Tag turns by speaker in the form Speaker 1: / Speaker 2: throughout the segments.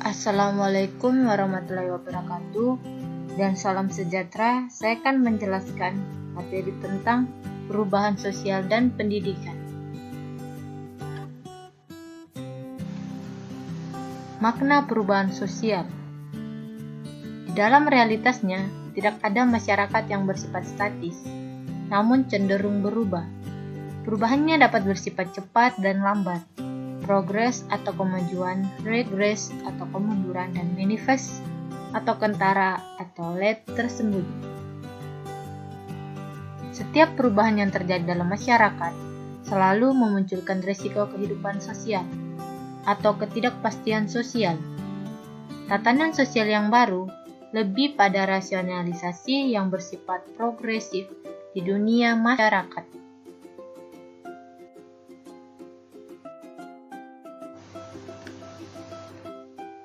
Speaker 1: Assalamualaikum warahmatullahi wabarakatuh dan salam sejahtera. Saya akan menjelaskan materi tentang perubahan sosial dan pendidikan. Makna perubahan sosial. Di dalam realitasnya, tidak ada masyarakat yang bersifat statis, namun cenderung berubah. Perubahannya dapat bersifat cepat dan lambat, progres atau kemajuan, regres atau kemunduran, dan manifest atau kentara atau late tersembunyi. Setiap perubahan yang terjadi dalam masyarakat selalu memunculkan risiko kehidupan sosial atau ketidakpastian sosial. Tatanan sosial yang baru lebih pada rasionalisasi yang bersifat progresif di dunia masyarakat.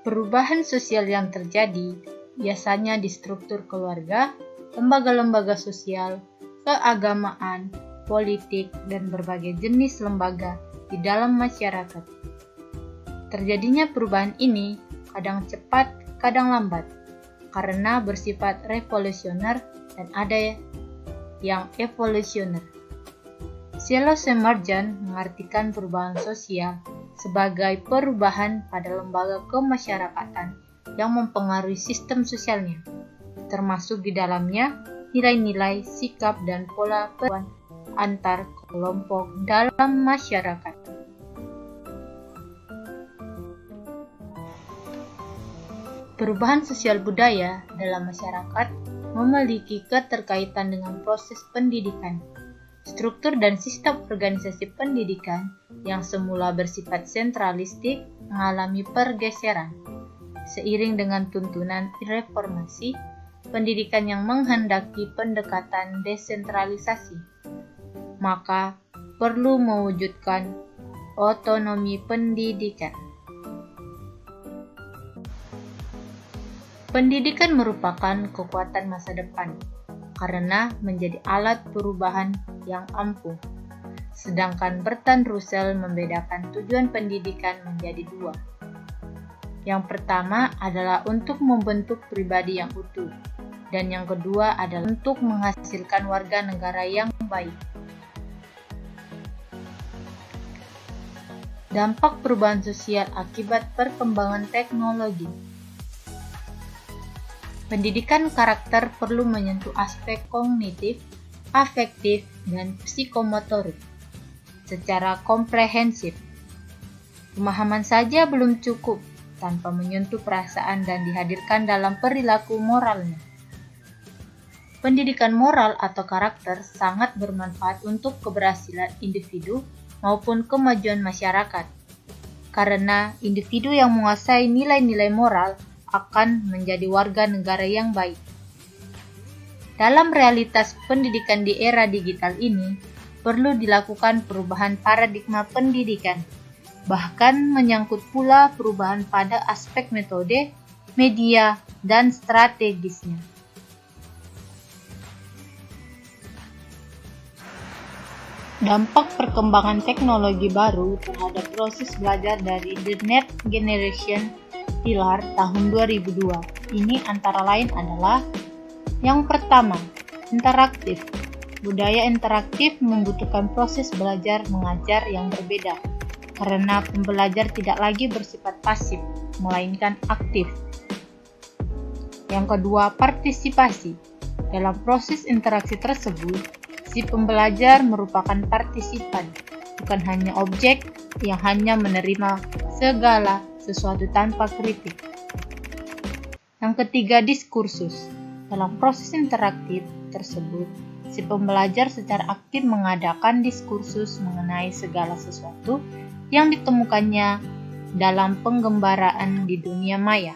Speaker 1: Perubahan sosial yang terjadi biasanya di struktur keluarga, lembaga-lembaga sosial, keagamaan, politik, dan berbagai jenis lembaga di dalam masyarakat. Terjadinya perubahan ini kadang cepat, kadang lambat, karena bersifat revolusioner dan ada yang evolusioner. Silas Emergent mengartikan perubahan sosial sebagai perubahan pada lembaga kemasyarakatan yang mempengaruhi sistem sosialnya, termasuk di dalamnya nilai-nilai, sikap, dan pola perlakuan antar kelompok dalam masyarakat. Perubahan sosial budaya dalam masyarakat memiliki keterkaitan dengan proses pendidikan. Struktur dan sistem organisasi pendidikan yang semula bersifat sentralistik mengalami pergeseran. Seiring dengan tuntunan reformasi, pendidikan yang menghendaki pendekatan desentralisasi, maka perlu mewujudkan otonomi pendidikan. Pendidikan merupakan kekuatan masa depan karena menjadi alat perubahan yang ampuh. Sedangkan Bertrand Russell membedakan tujuan pendidikan menjadi dua. Yang pertama adalah untuk membentuk pribadi yang utuh, dan yang kedua adalah untuk menghasilkan warga negara yang baik. Dampak perubahan sosial akibat perkembangan teknologi. Pendidikan karakter perlu menyentuh aspek kognitif, afektif, dan psikomotorik secara komprehensif. Pemahaman saja belum cukup tanpa menyentuh perasaan dan dihadirkan dalam perilaku moralnya. Pendidikan moral atau karakter sangat bermanfaat untuk keberhasilan individu maupun kemajuan masyarakat, karena individu yang menguasai nilai-nilai moral akan menjadi warga negara yang baik. Dalam realitas pendidikan di era digital ini, perlu dilakukan perubahan paradigma pendidikan, bahkan menyangkut pula perubahan pada aspek metode, media, dan strategisnya. Dampak perkembangan teknologi baru terhadap proses belajar dari The Next Generation Pilar tahun 2002 ini antara lain adalah: yang pertama, interaktif. Budaya interaktif membutuhkan proses belajar mengajar yang berbeda, karena pembelajar tidak lagi bersifat pasif, melainkan aktif. Yang kedua, partisipasi. Dalam proses interaksi tersebut, si pembelajar merupakan partisipan, bukan hanya objek yang hanya menerima segala sesuatu tanpa kritik. Yang ketiga, diskursus. Dalam proses interaktif tersebut, si pembelajar secara aktif mengadakan diskursus mengenai segala sesuatu yang ditemukannya dalam penggembaraan di dunia maya.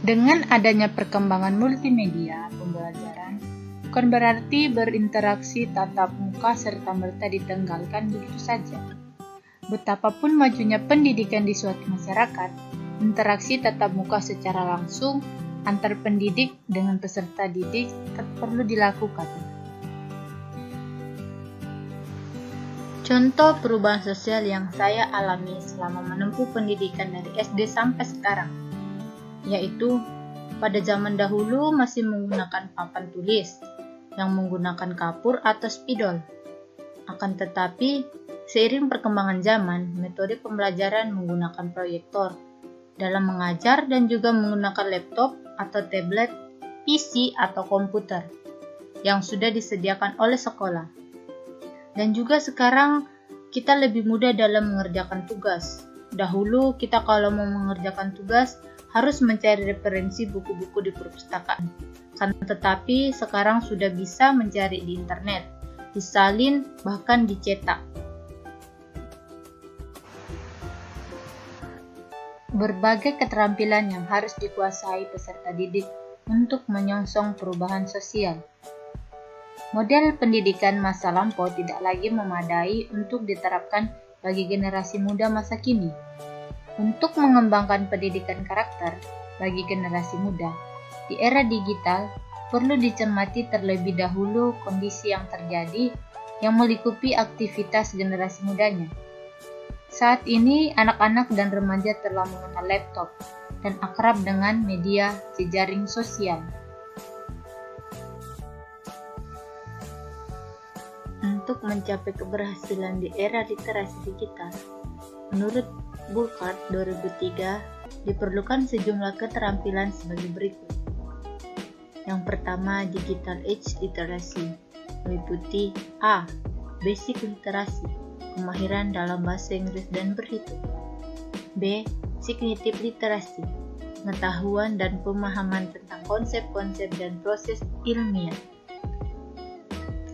Speaker 1: Dengan adanya perkembangan multimedia pembelajaran, bukan berarti berinteraksi tatap muka serta-merta ditenggalkan begitu saja. Betapapun majunya pendidikan di suatu masyarakat, interaksi tatap muka secara langsung antar pendidik dengan peserta didik tetap perlu dilakukan. Contoh perubahan sosial yang saya alami selama menempuh pendidikan dari SD sampai sekarang, yaitu pada zaman dahulu masih menggunakan papan tulis yang menggunakan kapur atau spidol. Akan tetapi, seiring perkembangan zaman, metode pembelajaran menggunakan proyektor dalam mengajar dan juga menggunakan laptop atau tablet, PC atau komputer yang sudah disediakan oleh sekolah. Dan juga sekarang kita lebih mudah dalam mengerjakan tugas. Dahulu kita kalau mau mengerjakan tugas harus mencari referensi buku-buku di perpustakaan. Kan tetapi sekarang sudah bisa mencari di internet, disalin, bahkan dicetak. Berbagai keterampilan yang harus dikuasai peserta didik untuk menyongsong perubahan sosial. Model pendidikan masa lampau tidak lagi memadai untuk diterapkan bagi generasi muda masa kini. Untuk mengembangkan pendidikan karakter bagi generasi muda, di era digital perlu dicermati terlebih dahulu kondisi yang terjadi yang melingkupi aktivitas generasi mudanya. Saat ini, anak-anak dan remaja telah mengenal laptop dan akrab dengan media jejaring sosial. Untuk mencapai keberhasilan di era literasi digital, menurut Burkhardt 2003, diperlukan sejumlah keterampilan sebagai berikut. Yang pertama, digital age literacy, meliputi A. Basic literasi, kemahiran dalam bahasa Inggris dan berhitung. B. Cognitive literacy, pengetahuan dan pemahaman tentang konsep-konsep dan proses ilmiah.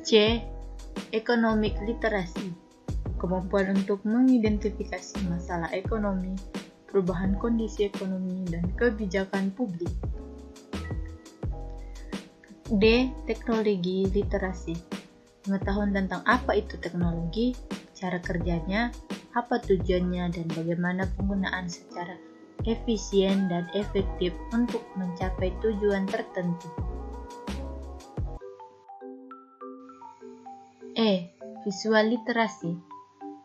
Speaker 1: C. Economic literacy, kemampuan untuk mengidentifikasi masalah ekonomi, perubahan kondisi ekonomi, dan kebijakan publik. D. Teknologi literasi, pengetahuan tentang apa itu teknologi, cara kerjanya, apa tujuannya, dan bagaimana penggunaan secara efisien dan efektif untuk mencapai tujuan tertentu. E. Visual literasi,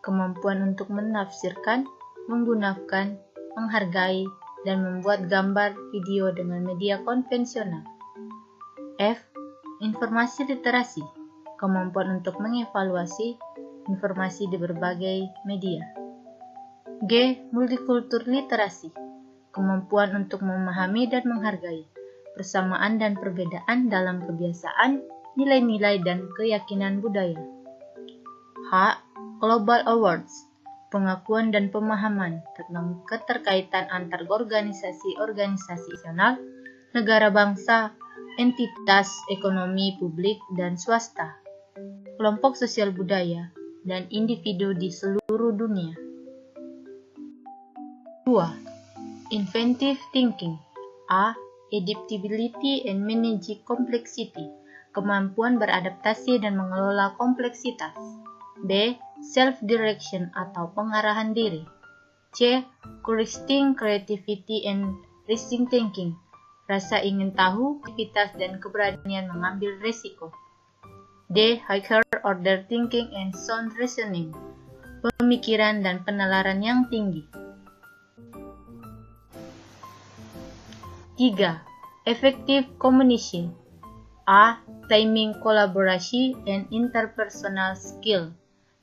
Speaker 1: kemampuan untuk menafsirkan, menggunakan, menghargai, dan membuat gambar video dengan media konvensional. F. Informasi literasi, kemampuan untuk mengevaluasi informasi di berbagai media. G. Multikultur literasi, kemampuan untuk memahami dan menghargai persamaan dan perbedaan dalam kebiasaan, nilai-nilai, dan keyakinan budaya. H. Global Awards, pengakuan dan pemahaman tentang keterkaitan antar organisasi-organisasi nasional, negara bangsa, entitas ekonomi publik dan swasta, kelompok sosial budaya, dan individu di seluruh dunia. 2. Inventive thinking. A. Adaptability and managing complexity, kemampuan beradaptasi dan mengelola kompleksitas. B. Self-direction atau pengarahan diri. C. Curiosity, creativity, and rising thinking, rasa ingin tahu, aktivitas, dan keberanian mengambil risiko. D. Higher order thinking and sound reasoning, pemikiran dan penalaran yang tinggi. 3. Effective communication. A. Timing, kolaborasi, and interpersonal skill,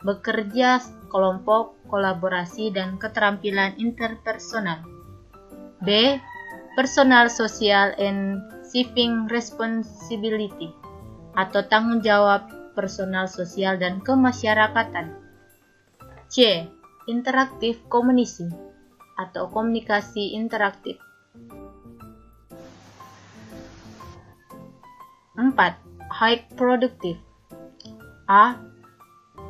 Speaker 1: bekerja kelompok, kolaborasi, dan keterampilan interpersonal. B. Personal, social, and civic responsibility, atau tanggung jawab personal, sosial, dan kemasyarakatan. C. Interactive communication, atau komunikasi interaktif. 4. High productive. A.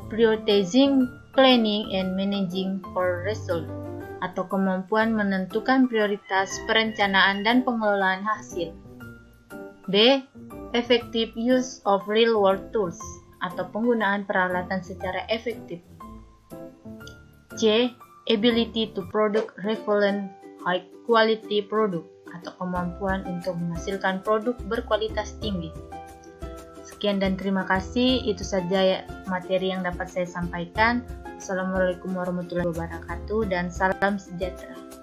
Speaker 1: Prioritizing, planning, and managing for result, atau kemampuan menentukan prioritas, perencanaan, dan pengelolaan hasil. B. Effective use of real-world tools, atau penggunaan peralatan secara efektif. C. Ability to produce relevant, high-quality product, atau kemampuan untuk menghasilkan produk berkualitas tinggi. Sekian dan terima kasih. Itu saja materi yang dapat saya sampaikan. Assalamualaikum warahmatullahi wabarakatuh dan salam sejahtera.